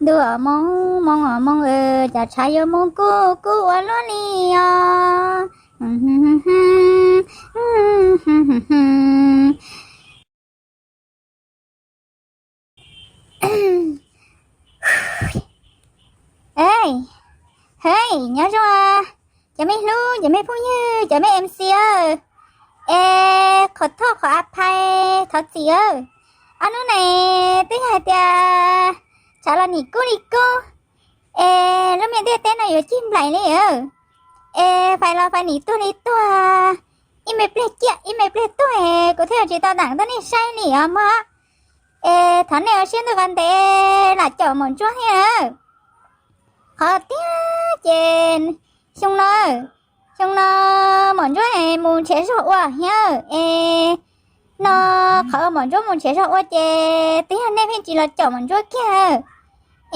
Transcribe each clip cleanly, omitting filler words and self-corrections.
đùa mong mong ở mong chả trái yêu mong cô ở luôn đi à. Ê, hey, nhớ chưa à? Chả mấy lu, chả mấy phu như, chả mấy MC ơi. Ê, khó thọ khó áp hay, thật gì ơi. Anh lúc này, tiếng hai tia, chả là nỉ cô. Ê, lúc mình tên này ở chim lại này ơi. Ê, phải nỉ tôi à. Im mẹ play tôi, có thể chỉ tao đẳng tao nỉ sai nỉ à mà. Ê, thằng này ở trên tôi gần tê, là chở một chút hết. Khó tiếc trên xong nó mòn chỗ này muốn chế sọ quá nhá nó khó mòn chỗ muốn chế sọ quá chê tí hôm nay mình chỉ là chở mòn chỗ kia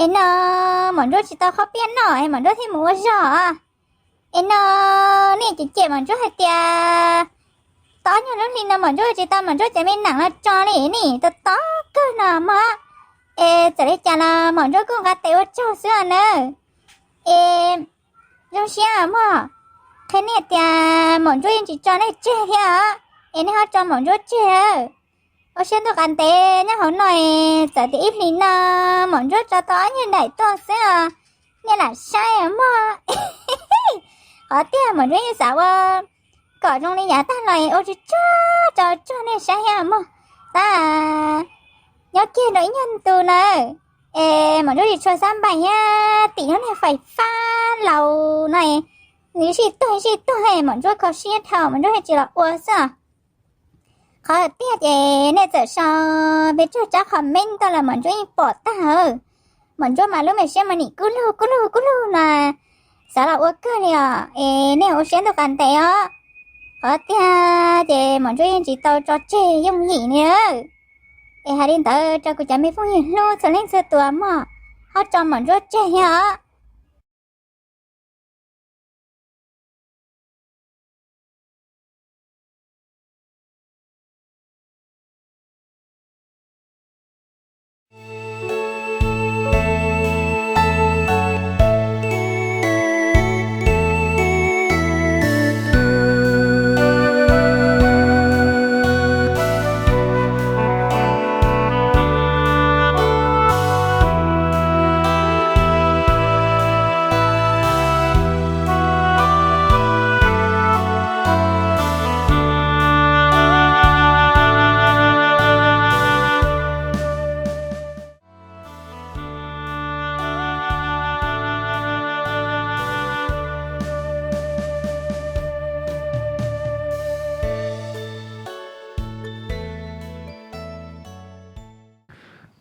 nó mòn chỗ chỉ tao khó biết nổi mòn chỗ thì mua sọ nó nè chỉ chè mòn chỗ hay tia tó như lúc thì nó mòn chỗ chỉ tao mòn chỗ chè mình nặng là cho nè tao tó cơ nào mà chả đấy chả là mòn chỗ cũng gạt téo cho xưa nữa giống xe mà cái này thì món chuối chỉ cho này chè hả em họ cho món chuối chè ở trên tôi ăn tê nhá hôm nay giờ thì ít đi na món chuối cho to như này to sẽ như là sai mà ở tiền món chuối như sao có trong này nhà ta này ôi cho này sai hả mà ta nhớ kia đấy nhân từ này món chuối cho三百呀tí nữa này phải pha lầu này你是对嘛？做考试头嘛，做只了我啥？考第二节那早上别做找考面到了嘛，做一保大哦，嘛做马路没事嘛，你咕噜呢，啥了我个了，那我先都干得哦，考第二节嘛做只到做这用意呢，还领导照顾家没风雨路，从零色多嘛，好找嘛做这样。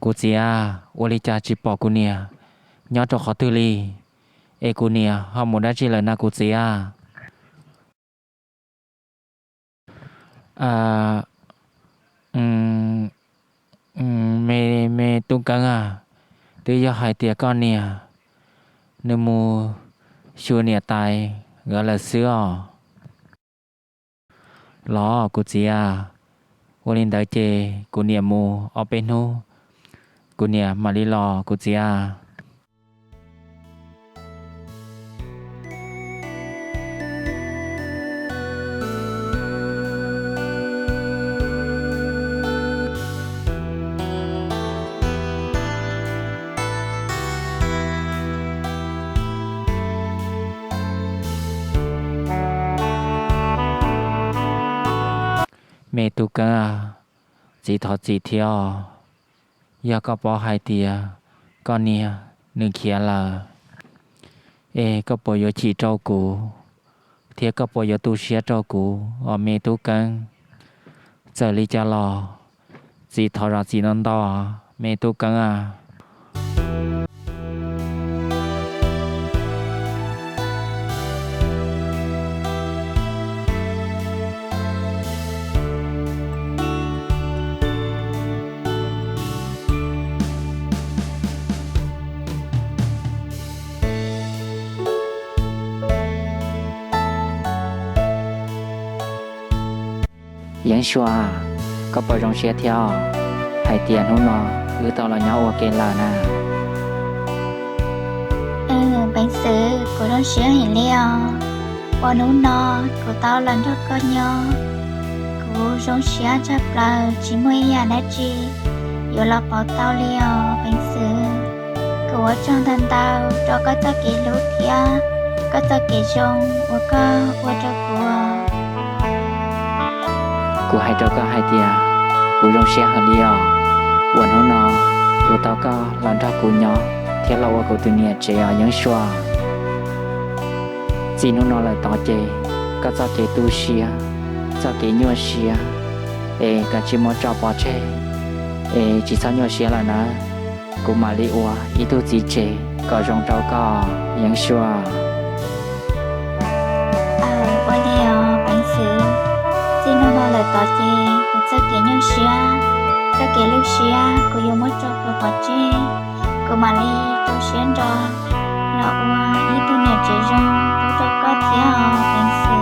กูเจียโอลิจาจิปอกูเนี่ยย้อนจอขอตุลีกูเนี่ยฮอมหมดได้จิเลยนะกูเจียอ่าเมตุงกังตียาหายเตียก้อนเนี่ยนมูชัวเนี่ยตายก็เลยเสื้อล้อกูเจียโอลินได้เจกูเนี่ยมูเอาไปนูกูเนี่ยมาลีรอกูเจียเมตุกะจีทอจีเที่ยวยาก็ปอไฮเตียก็เนี่ยหนึ่งเขียละก็ปอยชีเจ้ากูเทียก็ปอยตูเชียเจ้ากูเมตุกันเจอลิจาลอจีทอราจีนันดอเมตุกันยังชัวก็ปล่อยรองเชียเที่ยวให้เตียนหุ่นนอตอนเราเนาะโอเคแล้วนะ bánh sứ của đông xía hình liao bỏ nấu no của tao lần cho con nhau của giống xía chắp là chỉ mới nhà đã chi dù là bỏ tao liao bánh sứ của trong thân tao cho có ta kỹ lũ thia có ta kỹ trong của có cho của hai trâu có hai tia của rong xe hơn đi à quần hông nó của tao có làm cho của nhỏ theo lâu của tụi nhẹ trẻ ở những xoa chỉ nó lại tao chế có cho chế tu xia cho cái nhua xia cái chỉ muốn cho bỏ chế chỉ cho nhua xia là nó của mà đi ua ý tu chỉ chế có rong trâu có những xoa qua liao bánh sứ chỉ nó lại tao chế cho cái nhua xia cho cái lưu xia của yêu mất cho của bỏ chế của mà đi trong xuyên đó là ua ý tu nhẹ chế rong tu cho có theo bánh sứ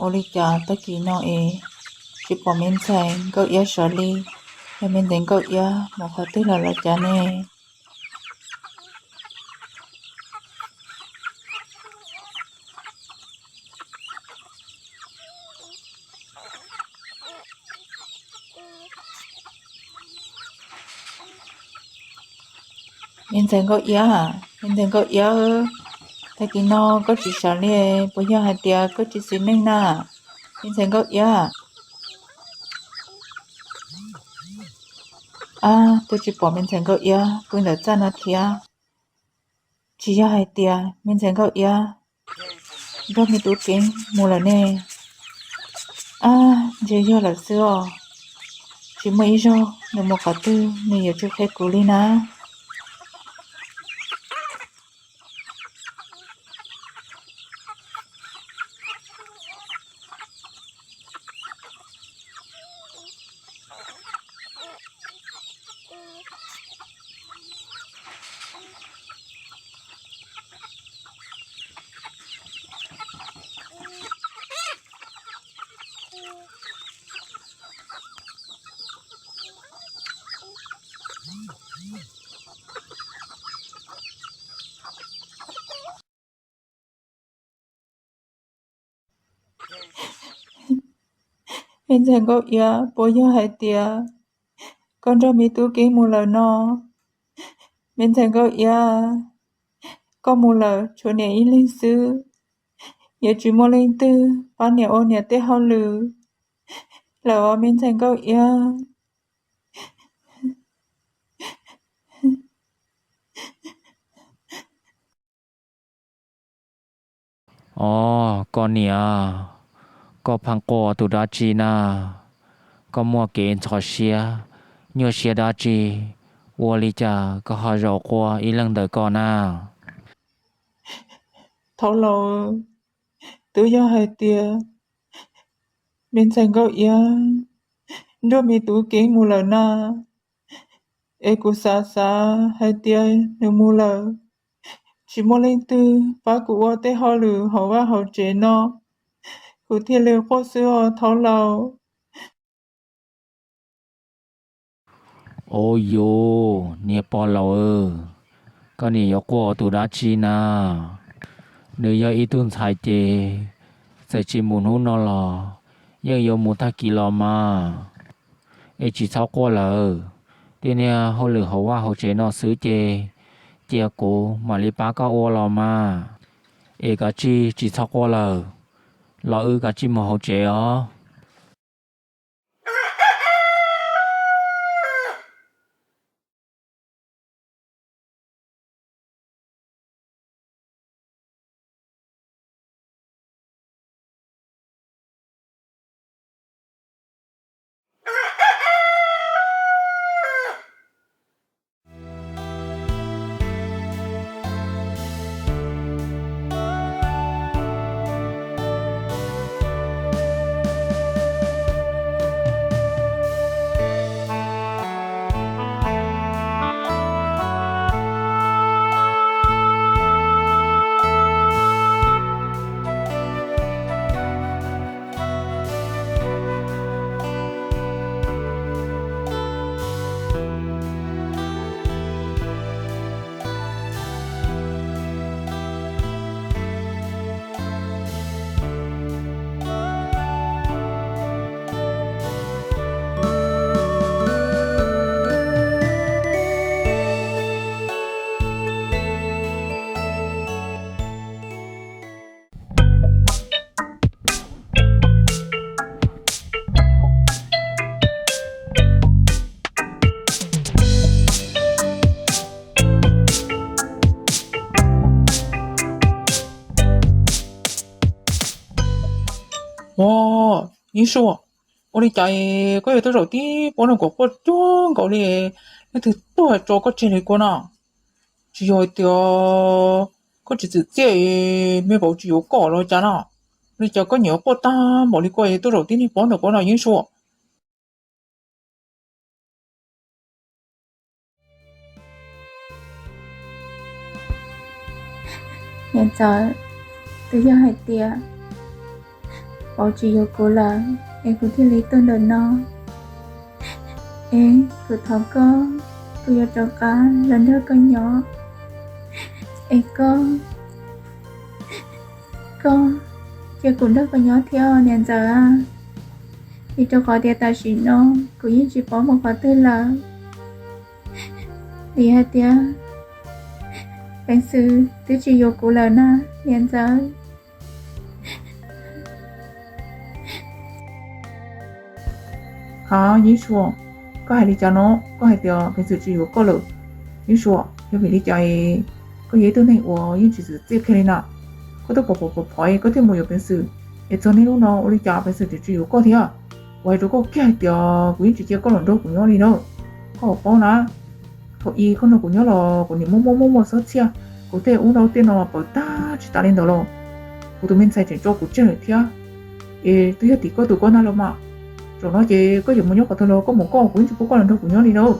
Olika taki no chỉ bỏ mình xài câu ia xử lý và mình đến câu ia một khó tư là cha nè mình đến câu ia mình đến câu ia taki no có chỉ xử lý bây giờ hai tia có chỉ xin nên na mình đến câu ia tôi chỉ bỏ mình thành câu ia cũng là cha nó thia chỉ cho hai tia mình thành câu ia đó mình tụt kính mua là nè giờ giờ là xưa chỉ mấy giờ nếu một cả tư mình giờ chưa khách cũ đi na mình thành câu ia bây giờ hai tia con cho mình tụt kính mua là nó mình thành câu ia con mua là chỗ này in lên sư giờ chỉ mua lên tư bán nhà ô nhà tết hao lử là mình thành câu ia con nè có phăng cổ tụi đó chi na có mua kiện cho xia nhiều xia đó chi vô lý cha có họ rau qua ý lần đời con na thấu lâu tự do hai tia mình thành câu ia đôi mình tụt kính mua là na cô xa xa hai tia nếu mua là chỉ mua lên tư phá cụ ở tết họ lử họ và họ chế nó cụ thiên lừa khó xưa họ thấu lâu ôi yo nè bỏ lâu có nè có qua tụi đó chi na nếu giờ ít tuần sai chế sẽ chỉ muốn hôn nó là nhưng giờ muốn thay kỳ lò mà chỉ sau qua là thế nè họ lừa họว่าhọ chế nó xứ chế chế cố mà li ba có ô lò mà cái chỉ sau qua là lo ư cả chim hậu trẻ ó Wow, nhìn số, ôi chạy có thể rồi tí bữa nào có chọn có lẽ cái thứ tôi cho có chuyện này qua nào, chỉ có điều có chỉ dễ mấy bảo chỉ có cỏ rồi chả nào, bây giờ có nhiều bữa ta bỏ đi qua tôi rồi tí đi bữa nào có nào nhìn số. Hiện giờ tự do hai tia bảo chỉ yêu cô là em cũng thiên lý tương đợt nó em cứ thọ có tôi yêu cho cá lần nữa con nhỏ em con chưa cũng được con nhỏ theo hiện giờ thì cho khỏi tia ta chỉ nó cũng như chỉ bỏ một khoản tư là thì hai tia bạn sư tôi chỉ yêu cô là na hiện giờ Hả, nhìn số, có hay đi cho nó, có hay điều cái sự chỉ có có lợi, nhìn số, nếu bị đi chạy có gì tôi này, nhìn chỉ是这个呢，có tôi bỏ phải có thêm một cái sự, để cho nên lúc nào tôi đi chạy cái sự chỉ có thì à, vậy rồi có cái điều cũng chỉ có lần đâu cũng nhớ đi đâu, có bao nè, có ý con nào cũng nhớ là cũng những mua sớt chia, có thể uống đầu tiên là bảo ta chỉ ta lên đó rồi, có tụi mình sai chuyện cho cũng chưa được thia, tôi hiểu thì có tụi con nào mà. Rồi nói chị có dùng một nhóc của tôi đâu có một con cũng chỉ có lần đâu cũng nhớ đi đâu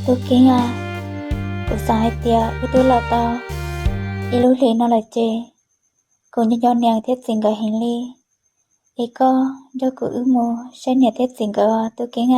tôi kinh cô sai tia tôi là tao lúc thì nó là chê cô như cho nàng thiết tình cả hình ly có cho cô ước mơ sẽ nhà thiết tình cả tôi kinh